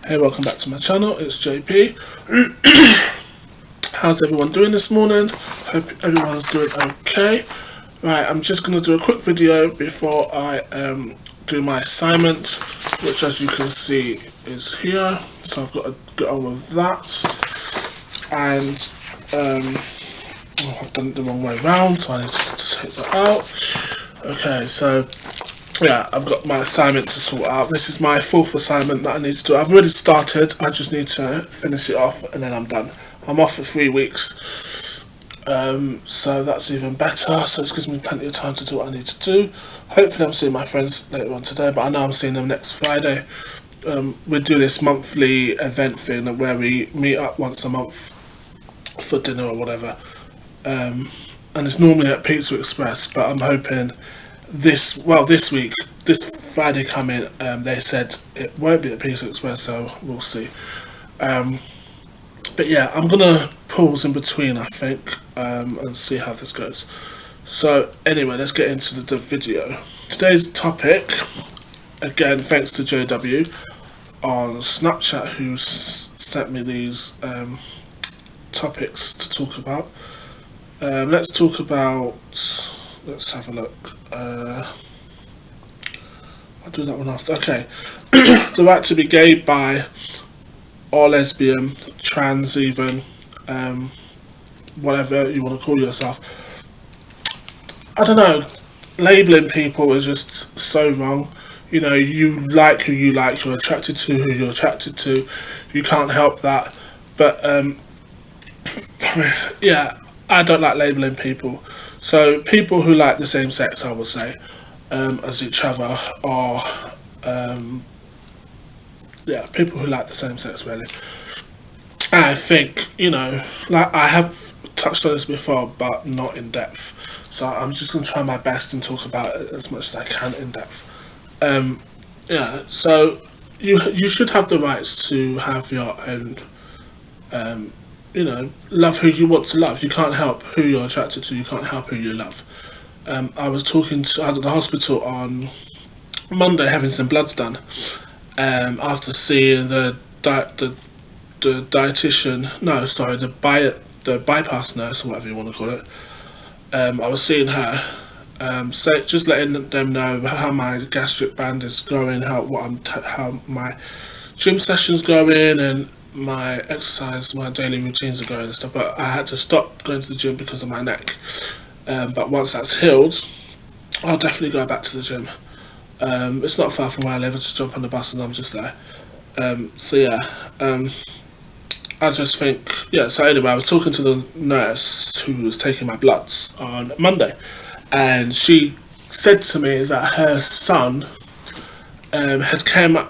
Hey, welcome back to my channel. It's JP. How's everyone doing this morning? Hope everyone's doing okay. Right, I'm just going to do a quick video before I do my assignment, which as you can see is here. So I've got to get on with that. And I've done it the wrong way around, so I need to take that out. Okay, so yeah, I've got my assignment to sort out. This is my fourth assignment that I need to do. I've already started, I just need to finish it off and then I'm done. I'm off for 3 weeks, so that's even better, so it gives me plenty of time to do what I need to do. Hopefully I'm seeing my friends later on today, but I know I'm seeing them next Friday. We do this monthly event thing where we meet up once a month for dinner or whatever, and it's normally at Pizza Express, but I'm hoping this week, this Friday coming, they said it won't be at Pizza Express, so we'll see. But yeah, I'm gonna pause in between, I think, and see how this goes. So anyway, let's get into the video. Today's topic, again thanks to JW on Snapchat, who sent me these topics to talk about. Let's talk about, let's have a look. I'll do that one after. Okay. The right to be gay, bi, or lesbian, trans even, whatever you want to call yourself. I don't know, labelling people is just so wrong. You know, you like who you like, you're attracted to who you're attracted to, you can't help that. But yeah, I don't like labelling people. So people who like the same sex, I would say, as each other, or yeah, people who like the same sex, really. I think, you know, like I have touched on this before, but not in depth. So I'm just going to try my best and talk about it as much as I can in depth. Yeah, so you should have the rights to have your own, you know, love who you want to love. You can't help who you're attracted to, you can't help who you love. I was at the hospital on Monday having some bloods done, after seeing the dietitian, no sorry, the bypass nurse, or whatever you want to call it. I was seeing her, so just letting them know how my gastric band is going, how my gym sessions going, and my exercise, my daily routines are going and stuff. But I had to stop going to the gym because of my neck. But once that's healed, I'll definitely go back to the gym. It's not far from where I live. I just jump on the bus and I'm just there. So yeah, I just think, yeah, so anyway, I was talking to the nurse who was taking my bloods on Monday, and she said to me that her son had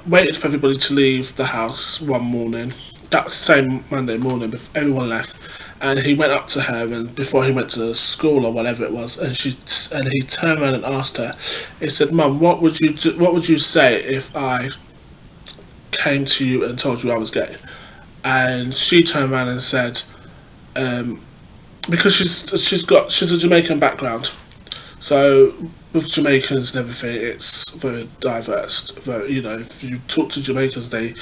waited for everybody to leave the house one morning, that same Monday morning, before everyone left, and he went up to her, and before he went to school or whatever it was, and he turned around and asked her, he said, "Mum, what would you say if I came to you and told you I was gay?" And she turned around and said, because she's a Jamaican background, so with Jamaicans and everything, it's very diverse. Very, you know, if you talk to Jamaicans, they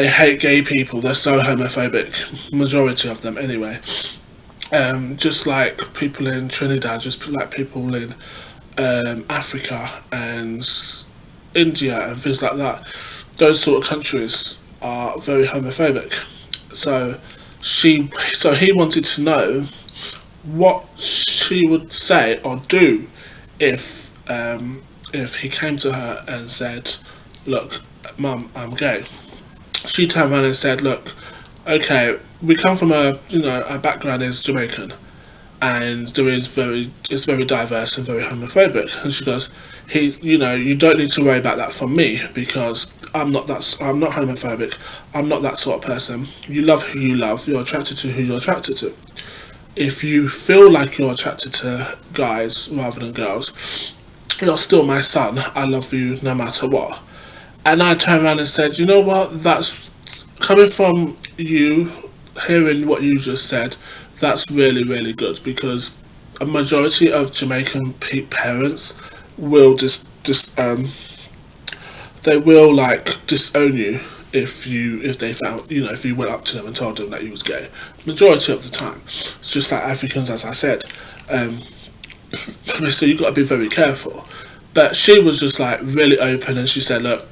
hate gay people. They're so homophobic, majority of them anyway. Just like people in Trinidad, just like people in Africa and India and things like that. Those sort of countries are very homophobic. So he wanted to know what she would say or do if he came to her and said, "Look, Mum, I'm gay." She turned around and said, "Look, okay, we come from our background is Jamaican, and it's very diverse and very homophobic." And she goes, you don't need to worry about that from me, because I'm not homophobic. I'm not that sort of person. You love who you love. You're attracted to who you're attracted to. If you feel like you're attracted to guys rather than girls, you're still my son. I love you no matter what. And I turned around and said, "You know what? That's coming from you, hearing what you just said. That's really, really good, because a majority of Jamaican parents will they will like disown you if they found, if you went up to them and told them that you was gay. Majority of the time, it's just like Africans, as I said. So you've got to be very careful. But she was just like really open, and she said, look,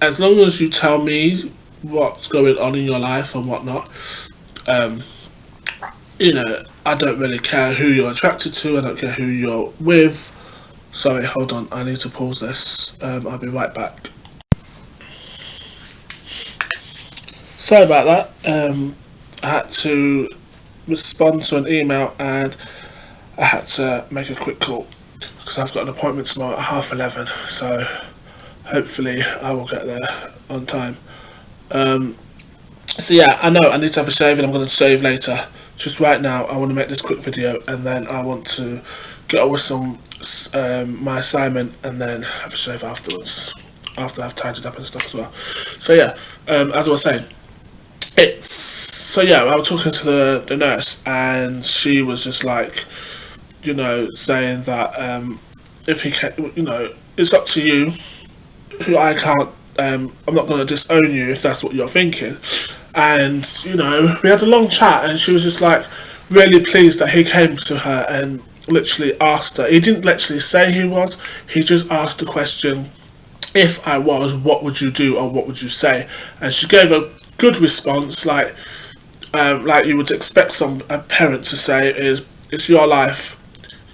as long as you tell me what's going on in your life and whatnot, I don't really care who you're attracted to, I don't care who you're with. Sorry, hold on, I need to pause this. I'll be right back. Sorry about that. I had to respond to an email, and I had to make a quick call because I've got an appointment tomorrow at 11:30, so hopefully I will get there on time. So yeah, I know I need to have a shave, and I'm going to shave later. Just right now, I want to make this quick video, and then I want to get on with my assignment, and then have a shave afterwards, after I've tidied up and stuff as well. So yeah, as I was saying, I was talking to the nurse, and she was just like, saying that if he can, it's up to you. I can't. I'm not going to disown you if that's what you're thinking. And we had a long chat, and she was just like really pleased that he came to her and literally asked her. He didn't literally say he was. He just asked the question, if I was, what would you do, or what would you say? And she gave a good response, like you would expect a parent to say, is it's your life,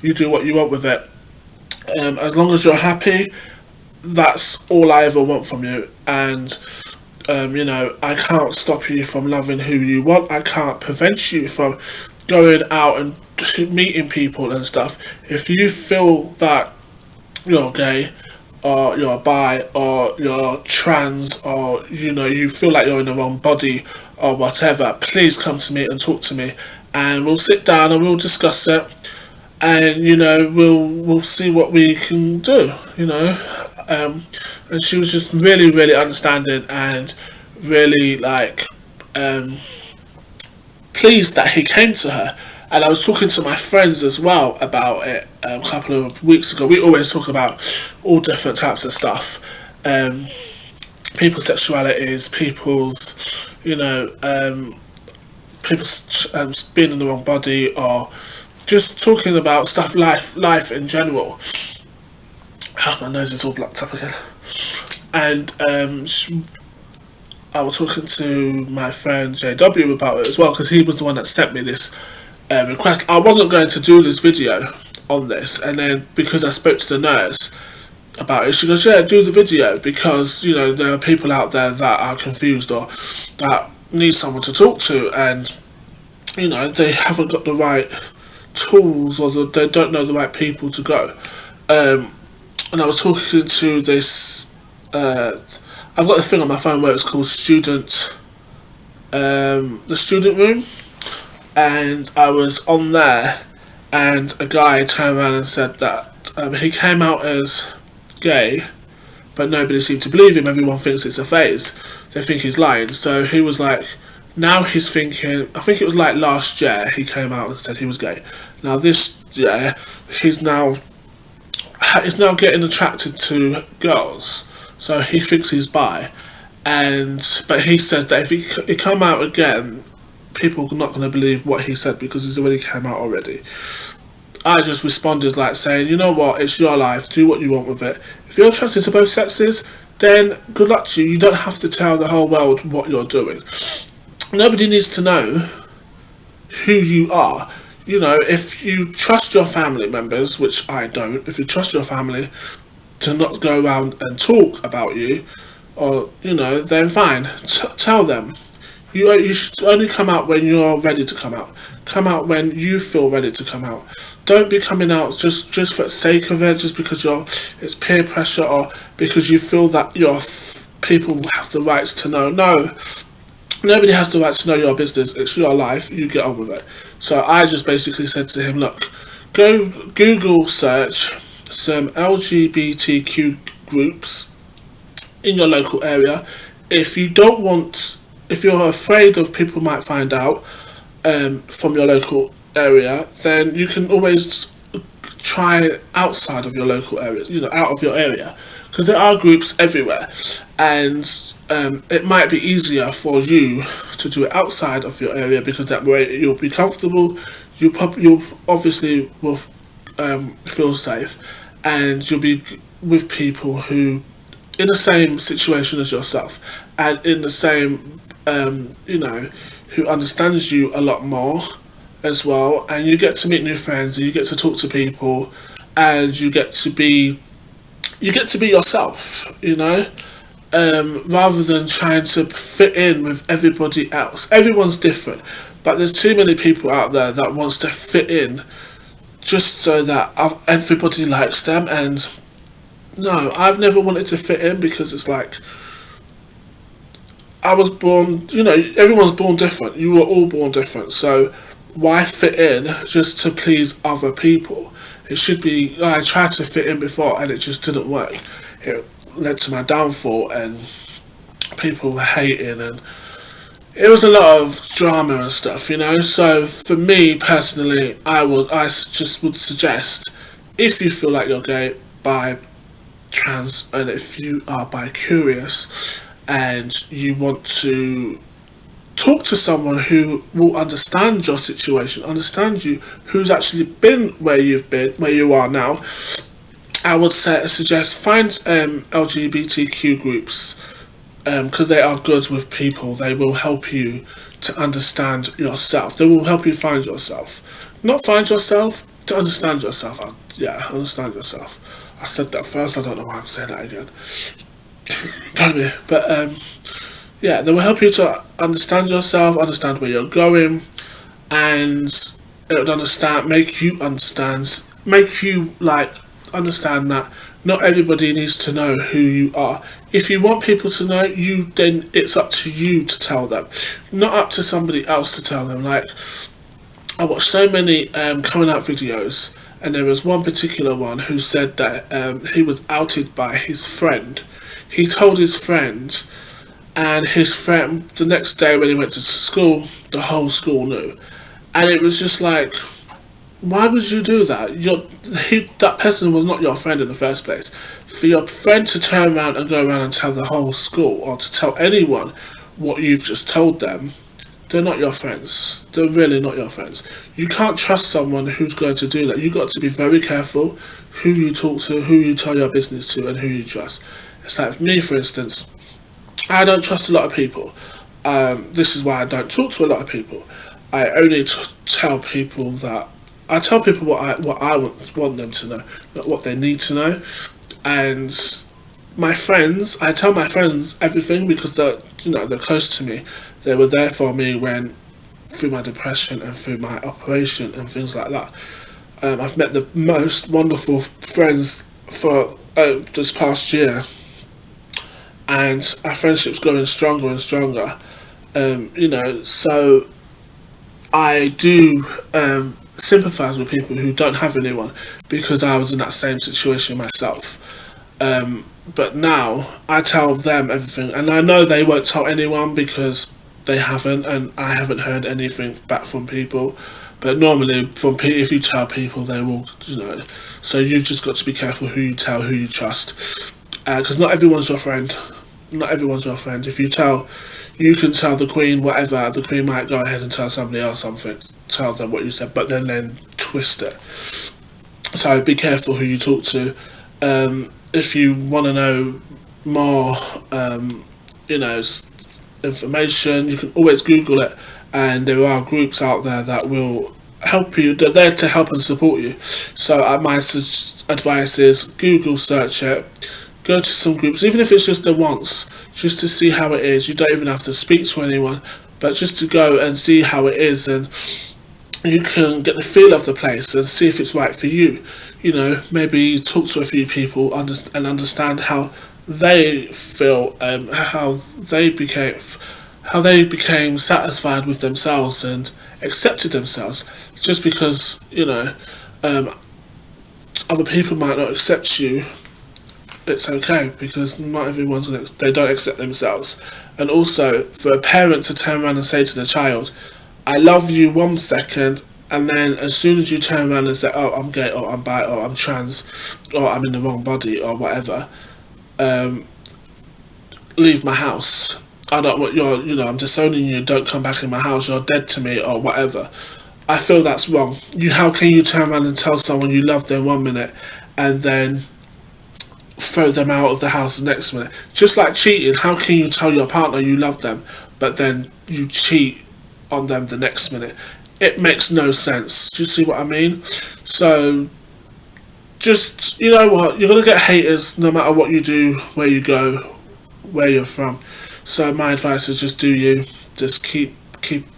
you do what you want with it. As long as you're happy, that's all I ever want from you. And I can't stop you from loving who you want. I can't prevent you from going out and meeting people and stuff. If you feel that you're gay, or you're bi, or you're trans, or you feel like you're in the wrong body or whatever, please come to me and talk to me, and we'll sit down and we'll discuss it, and we'll see what we can do. And she was just really, really understanding, and really pleased that he came to her. And I was talking to my friends as well about it a couple of weeks ago. We always talk about all different types of stuff, people's sexualities, people's people's being in the wrong body, or just talking about stuff, life in general. Oh, my nose is all blocked up again. And I was talking to my friend JW about it as well, because he was the one that sent me this request. I wasn't going to do this video on this, and then because I spoke to the nurse about it, she goes, yeah, do the video, because there are people out there that are confused, or that need someone to talk to, and they haven't got the right tools, or they don't know the right people to go. And I was talking to this, I've got this thing on my phone where it's called the student room, and I was on there, and a guy turned around and said that he came out as gay, but nobody seemed to believe him. Everyone thinks it's a phase. They think he's lying. So he was like, now he's thinking, I think it was like last year he came out and said he was gay. Now this year he's now getting attracted to girls, so he thinks he's bi. But he says that if he come out again, people are not going to believe what he said, because he's already came out already. I just responded like saying, you know what, it's your life, do what you want with it. If you're attracted to both sexes, then good luck to you. You don't have to tell the whole world what you're doing. Nobody needs to know who you are. If you trust your family members, which I don't, if you trust your family to not go around and talk about you, or then fine, tell them. You should only come out when you're ready to come out. Come out when you feel ready to come out. Don't be coming out just for the sake of it, just because it's peer pressure, or because you feel that people have the rights to know. No, nobody has the right to know your business. It's your life. You get on with it. So I just basically said to him, look, go Google search some LGBTQ groups in your local area. If you're afraid of people might find out from your local area, then you can always try outside of your local area, out of your area, because there are groups everywhere. and it might be easier for you to do it outside of your area, because that way you'll be comfortable. You obviously will feel safe, and you'll be with people who in the same situation as yourself, and in the same who understands you a lot more as well, and you get to meet new friends, and you get to talk to people, and you get to be yourself, rather than trying to fit in with everybody else. Everyone's different, but there's too many people out there that wants to fit in just so that everybody likes them. And no, I've never wanted to fit in, because it's like, I was born, everyone's born different. You were all born different, so why fit in just to please other people? It should be, I tried to fit in before and it just didn't work. It led to my downfall, and people were hating, and it was a lot of drama and stuff, So for me personally, I just would suggest, if you feel like you're gay, bi, trans, and if you are bi-curious and you want to talk to someone who will understand your situation, understand you, who's actually been where you are now, I would suggest find LGBTQ groups, because they are good with people. They will help you to understand yourself. They will help you find yourself. Not find yourself, to understand yourself. Understand yourself. I said that first, I don't know why I'm saying that again. Pardon me. But they will help you to understand yourself, understand where you're going, and it would make you understand that not everybody needs to know who you are. If you want people to know you, then it's up to you to tell them, not up to somebody else to tell them. Like, I watched so many coming out videos, and there was one particular one who said that he was outed by his friend. He told his friend, and his friend, the next day when he went to school, the whole school knew. And it was just like, why would you do that? That person was not your friend in the first place. For your friend to turn around and go around and tell the whole school, or to tell anyone what you've just told them, they're not your friends. They're really not your friends. You can't trust someone who's going to do that. You've got to be very careful who you talk to, who you tell your business to, and who you trust. It's like me, for instance, I don't trust a lot of people. This is why I don't talk to a lot of people. I only tell people what I want them to know, not what they need to know. And my friends, I tell my friends everything, because they're close to me. They were there for me through my depression and through my operation and things like that. I've met the most wonderful friends for this past year, and our friendship's growing stronger and stronger. So I do sympathise with people who don't have anyone, because I was in that same situation myself. But now I tell them everything, and I know they won't tell anyone because they haven't, and I haven't heard anything back from people. But normally, if you tell people, they will, So you've just got to be careful who you tell, who you trust, because not everyone's your friend. Not everyone's your friend. If you can tell the Queen whatever, the Queen might go ahead and tell somebody else something, tell them what you said, but then twist it. So be careful who you talk to. If you want to know more, information, you can always Google it, and there are groups out there that will help you. They're there to help and support you. So my advice is Google search it, go to some groups, even if it's just the once, just to see how it is. You don't even have to speak to anyone, but just to go and see how it is, and you can get the feel of the place and see if it's right for you. Maybe talk to a few people and understand how they feel, how they became satisfied with themselves and accepted themselves. Just because other people might not accept you, it's okay, because not everyone's they don't accept themselves. And also, for a parent to turn around and say to the child, I love you 1 second, and then as soon as you turn around and say, oh, I'm gay, or I'm bi, or I'm trans, or I'm in the wrong body, or whatever, leave my house. I don't want your, I'm disowning you, don't come back in my house, you're dead to me, or whatever. I feel that's wrong. How can you turn around and tell someone you love them 1 minute and then throw them out of the house the next minute? Just like cheating, how can you tell your partner you love them, but then you cheat on them the next minute? It makes no sense. Do you see what I mean? So, just, you know what, you're going to get haters no matter what you do, where you go, where you're from. So my advice is just do you. Just keep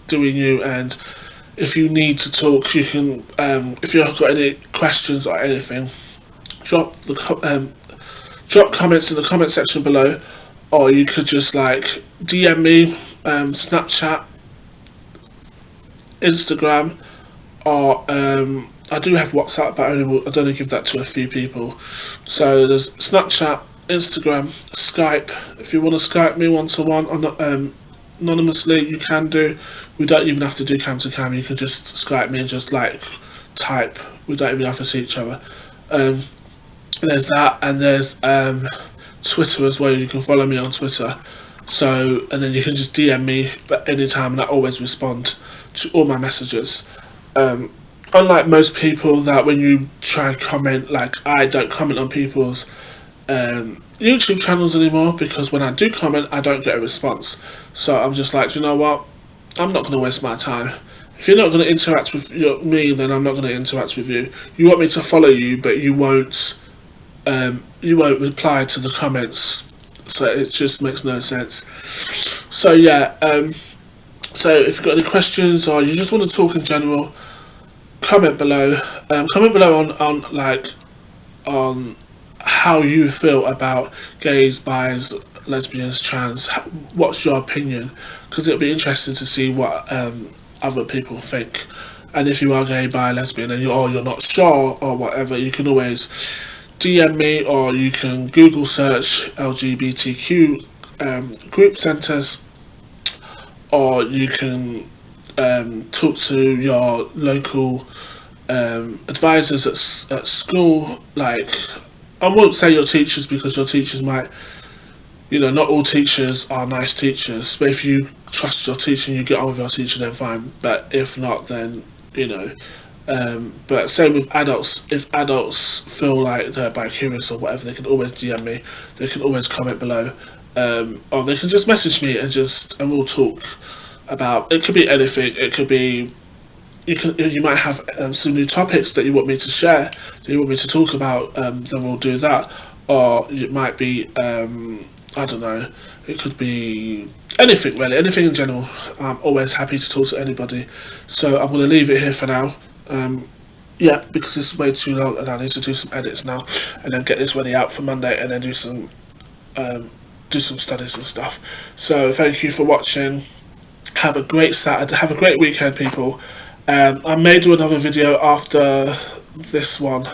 doing you, and if you need to talk, you can, if you've got any questions or anything, drop comments in the comment section below, or you could just like DM me, Snapchat, Instagram, or I do have WhatsApp, but I only give that to a few people. So there's Snapchat, Instagram, Skype. If you want to Skype me one-to-one anonymously, you can do. We don't even have to do cam to cam. You can just Skype me and just like type. We don't even have to see each other. There's that, and there's Twitter as well. You can follow me on Twitter. So, and then you can just DM me at any time, and I always respond to all my messages. Unlike most people that when you try and comment, like I don't comment on people's YouTube channels anymore, because when I do comment I don't get a response. So I'm just like, you know what, I'm not going to waste my time. If you're not going to interact with me, then I'm not going to interact with you. You want me to follow you, but you won't reply to the comments, so it just makes no sense. So yeah, so if you've got any questions or you just want to talk in general, comment below. Comment below on how you feel about gays, bis, lesbians, trans. What's your opinion? Because it'll be interesting to see what other people think. And if you are gay, bi, lesbian, and you're not sure or whatever, you can always DM me, or you can Google search LGBTQ group centres, or you can talk to your local advisors at school. Like, I won't say your teachers, because your teachers might, not all teachers are nice teachers, but if you trust your teacher and you get on with your teacher, then fine. But if not, then but same with adults. If adults feel like they're bi-curious or whatever, they can always DM me, they can always comment below, or they can just message me and we'll talk about, it could be anything. It could be, you might have some new topics that you want me to share, that you want me to talk about, then we'll do that. Or it might be, I don't know, it could be anything really, anything in general. I'm always happy to talk to anybody. So I'm going to leave it here for now. Yeah, because it's way too long and I need to do some edits now, and then get this ready out for Monday, and then do some studies and stuff. So thank you for watching. Have a great Saturday, have a great weekend, people. I may do another video after this one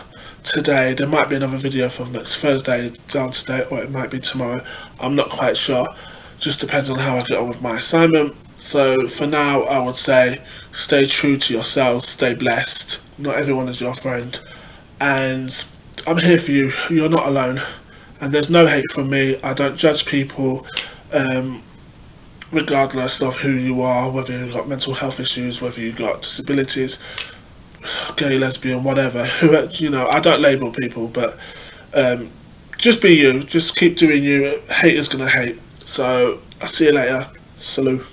today. There might be another video from next Thursday down today, or it might be tomorrow. I'm not quite sure. Just depends on how I get on with my assignment. So for now, I would say stay true to yourselves, stay blessed. Not everyone is your friend, and I'm here for you. You're not alone, and there's no hate from me. I don't judge people, regardless of who you are, whether you've got mental health issues, whether you've got disabilities, gay, lesbian, whatever. I don't label people, but just be you. Just keep doing you. Haters gonna hate. So I'll see you later. Salute.